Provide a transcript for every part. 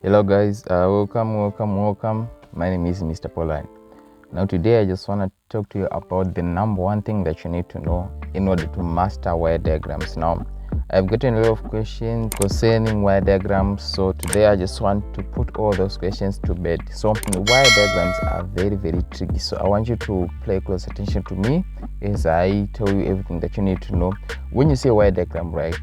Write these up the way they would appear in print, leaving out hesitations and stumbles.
Hello guys, welcome. My name is Mr. Pauline. Now today I just want to talk to you about the number one thing that you need to know in order to master wire diagrams. Now I've gotten a lot of questions concerning wire diagrams, so today I just want to put all those questions to bed. So wire diagrams are very tricky, so I want you to pay close attention to me as I tell you everything that you need to know. When you say wire diagram, right,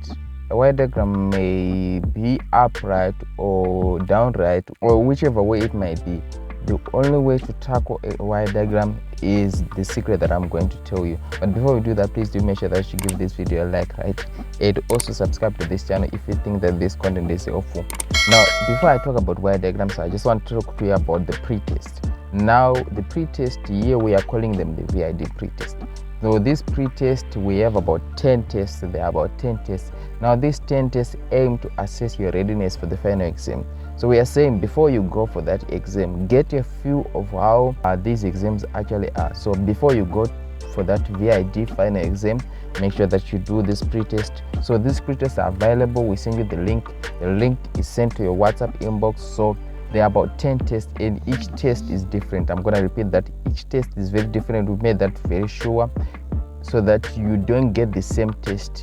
a wire diagram may be upright or downright or whichever way it might be. The only way to tackle a wire diagram is the secret that I'm going to tell you. But before we do that, please do make sure that you give this video a like, right? And also subscribe to this channel if you think that this content is helpful. Now, before I talk about wire diagrams, I just want to talk to you about the pre-test. Now, the pre-test here, we are calling them the VID pre-test. So this pre-test, we have about 10 tests. There are about 10 tests. Now these 10 tests aim to assess your readiness for the final exam. So we are saying before you go for that exam, get a feel of how these exams actually are. So before you go for that VID final exam, make sure that you do this pre-test. So these pre-tests are available. We send you the link. The link is sent to your WhatsApp inbox. So there are about 10 tests and each test is different. I'm going to repeat that each test is very different. We made that very sure so that you don't get the same test,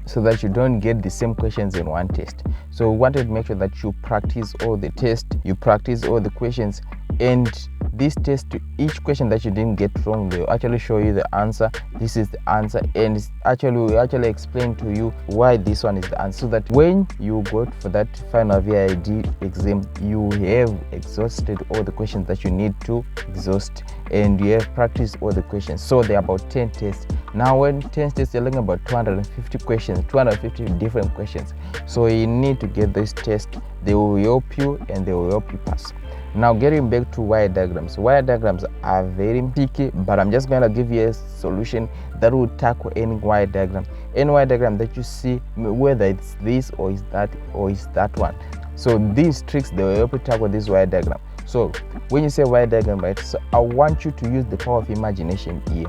so that you don't get the same questions in one test. So we wanted to make sure that you practice all the tests, you practice all the questions, and this test, to each question that you didn't get wrong, they'll actually show you the answer. This is the answer, and we actually explain to you why this one is the answer, so that when you go for that final VID exam, you have exhausted all the questions that you need to exhaust, and you have practiced all the questions. So there are about 10 tests. Now when 10 tests, you're looking about 250 questions, 250 different questions. So you need to get this test. They will help you and they will help you pass. Now getting back to wire diagrams. Wire diagrams are very tricky, but I'm just going to give you a solution that will tackle any wire diagram. Any wire diagram that you see, whether it's this or is that one. So these tricks, they will help you tackle this wire diagram. So when you say wire diagram, right, so I want you to use the power of imagination here.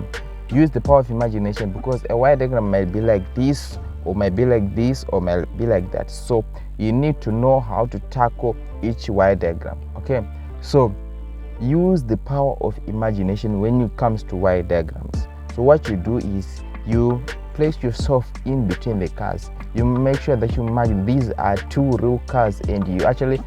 Use the power of imagination, because a wire diagram might be like this, or might be like this, or might be like that. So you need to know how to tackle each wire diagram. Okay, so use the power of imagination when it comes to wire diagrams. So what you do is you place yourself in between the cars. You make sure that you imagine these are two real cars, and you actually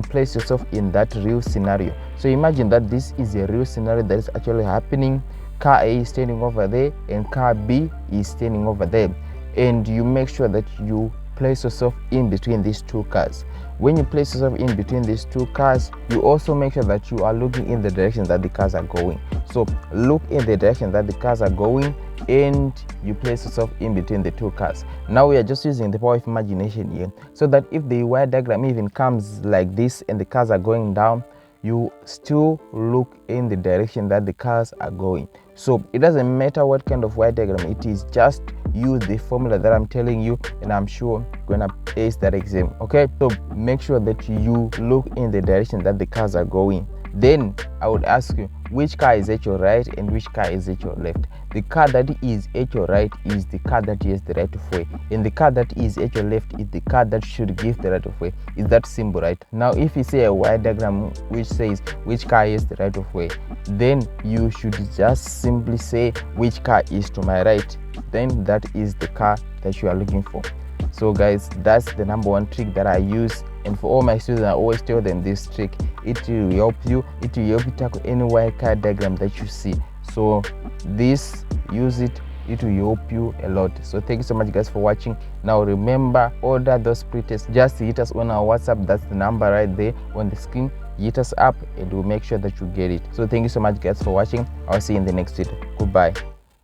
place yourself in that real scenario. So imagine that this is a real scenario that is actually happening. Car A is standing over there and car B is standing over there, and you make sure that you place yourself in between these two cars. When you place yourself in between these two cars, you also make sure that you are looking in the direction that the cars are going. So look in the direction that the cars are going, and you place yourself in between the two cars. Now we are just using the power of imagination here, so that if the wire diagram even comes like this and the cars are going down, you still look in the direction that the cars are going. So it doesn't matter what kind of wire diagram it is, just use the formula that I'm telling you, and I'm sure you're gonna ace that exam. Okay, so make sure that you look in the direction that the cars are going. Then I would ask you, which car is at your right and which car is at your left? The car that is at your right is the car that has the right of way, and the car that is at your left is the car that should give the right of way. Is that simple, right? Now if you see a wire diagram which says which car has the right of way, then you should just simply say which car is to my right. Then that is the car that you are looking for. So guys, that's the number one trick that I use, and for all my students, I always tell them this trick. It will help you. It will help you tackle any wire car diagram that you see. So this, use it. It will help you a lot. So thank you so much guys for watching. Now remember, order those pre-tests. Just hit us on our WhatsApp. That's the number right there on the screen. Hit us up and we'll make sure that you get it. So thank you so much guys for watching. I'll see you in the next video. Goodbye.